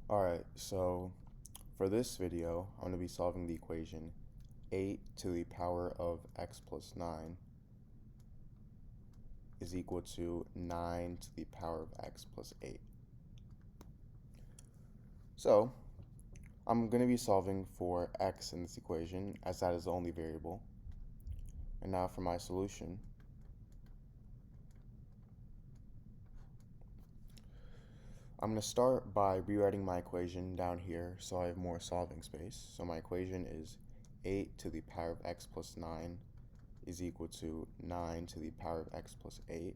Alright, so for this video, I'm going to be solving the equation 8 to the power of x plus 9 is equal to 9 to the power of x plus 8. So, I'm going to be solving for x in this equation, as that is the only variable. And now for my solution. I'm going to start by rewriting my equation down here so I have more solving space. So my equation is 8 to the power of x plus 9 is equal to 9 to the power of x plus 8.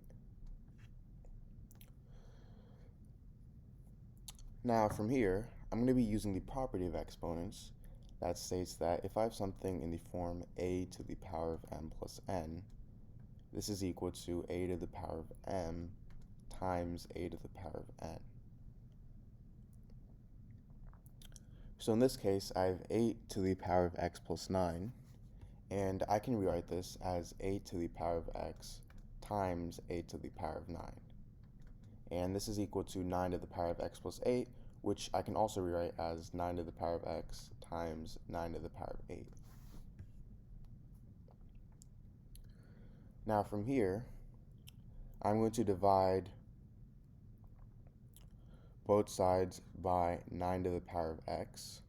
Now from here, I'm going to be using the property of exponents that states that if I have something in the form a to the power of m plus n, this is equal to a to the power of m times a to the power of n. So in this case, I have 8 to the power of x plus 9, and I can rewrite this as 8 to the power of x times 8 to the power of 9. And this is equal to 9 to the power of x plus 8, which I can also rewrite as 9 to the power of x times 9 to the power of 8. Now from here, I'm going to divide both sides by 9 to the power of x.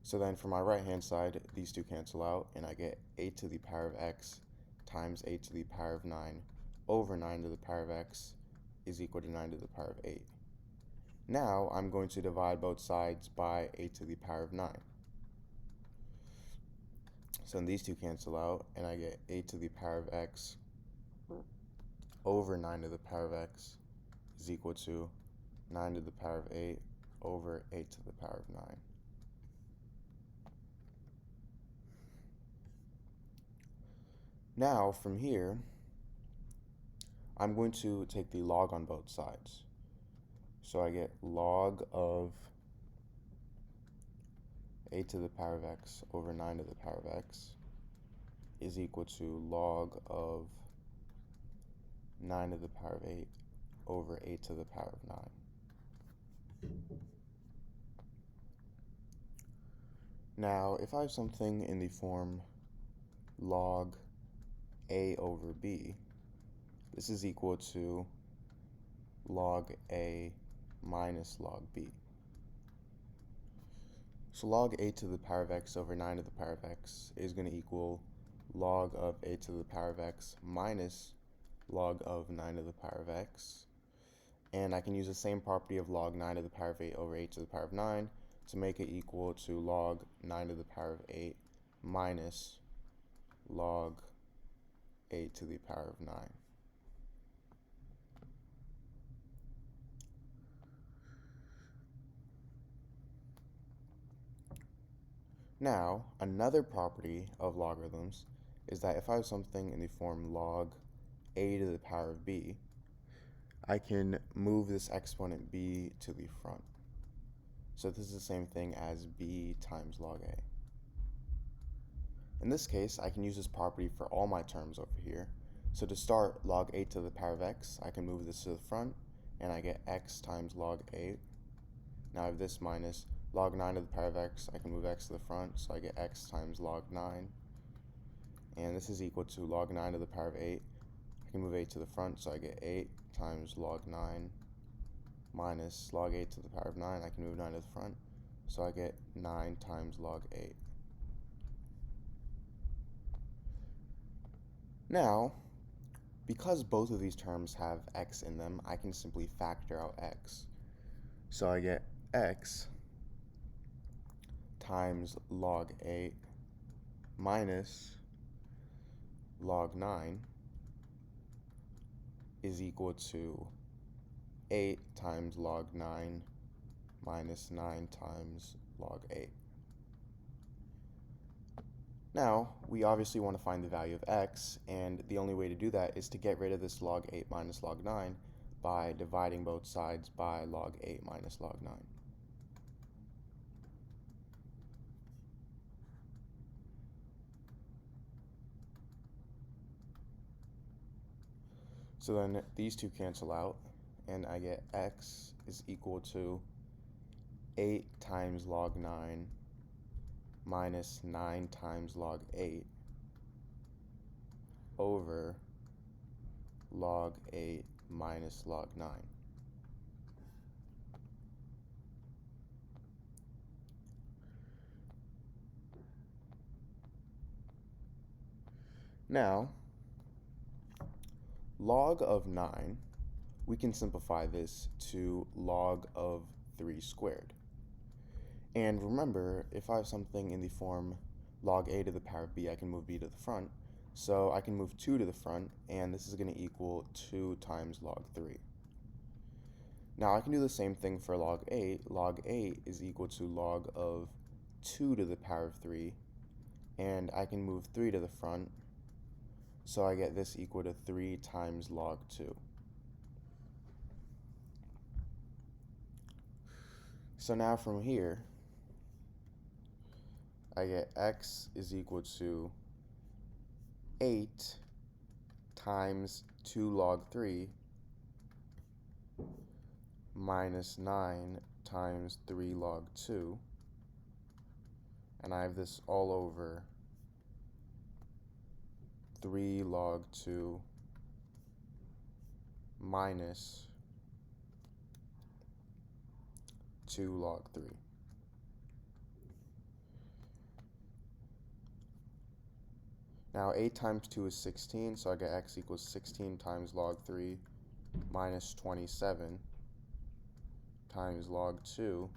So then for my right hand side, these two cancel out, and I get 8 to the power of x times 8 to the power of 9 over 9 to the power of x is equal to 9 to the power of 8. Now I'm going to divide both sides by 8 to the power of 9. So then these two cancel out, and I get 8 to the power of x over 9 to the power of x is equal to 9 to the power of 8 over 8 to the power of 9. Now from here, I'm going to take the log on both sides. So I get log of 8 to the power of x over 9 to the power of x is equal to log of 9 to the power of 8 over 8 to the power of 9. Now, if I have something in the form log a over b, this is equal to log a minus log b. So log a to the power of x over 9 to the power of x is going to equal log of a to the power of x minus log of 9 to the power of x. And I can use the same property of log 9 to the power of 8 over 8 to the power of 9 to make it equal to log 9 to the power of 8 minus log 8 to the power of 9. Now, another property of logarithms is that if I have something in the form log a to the power of b, I can move this exponent b to the front. So this is the same thing as b times log a. In this case, I can use this property for all my terms over here. So to start, log 8 to the power of x, I can move this to the front, and I get x times log 8. Now I have this minus log 9 to the power of x, I can move x to the front, so I get x times log 9. And this is equal to log 9 to the power of 8. I can move 8 to the front, so I get 8 times log 9 minus log 8 to the power of 9. I can move 9 to the front, so I get 9 times log 8. Now, because both of these terms have x in them, I can simply factor out x. So I get x times log 8 minus log 9 is equal to 8 times log 9 minus 9 times log 8. Now, we obviously want to find the value of x, and the only way to do that is to get rid of this log 8 minus log 9 by dividing both sides by log 8 minus log 9. So then these two cancel out, and I get x is equal to 8 times log 9 minus 9 times log 8 over log 8 minus log 9. Now, log of 9, we can simplify this to log of 3 squared. And remember, if I have something in the form log a to the power of b, I can move b to the front. So I can move 2 to the front, and this is going to equal 2 times log 3. Now I can do the same thing for log 8. Log 8 is equal to log of 2 to the power of 3, and I can move 3 to the front, so I get this equal to 3 times log 2. So now from here, I get x is equal to 8 times 2 log 3 minus 9 times 3 log 2, and I have this all over 3 log 2 minus 2 log 3. Now 8 times 2 is 16, so I get x equals 16 times log 3 minus 27 times log 2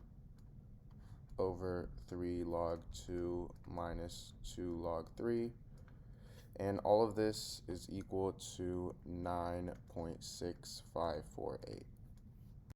over 3 log 2 minus 2 log 3. And all of this is equal to 9.6548.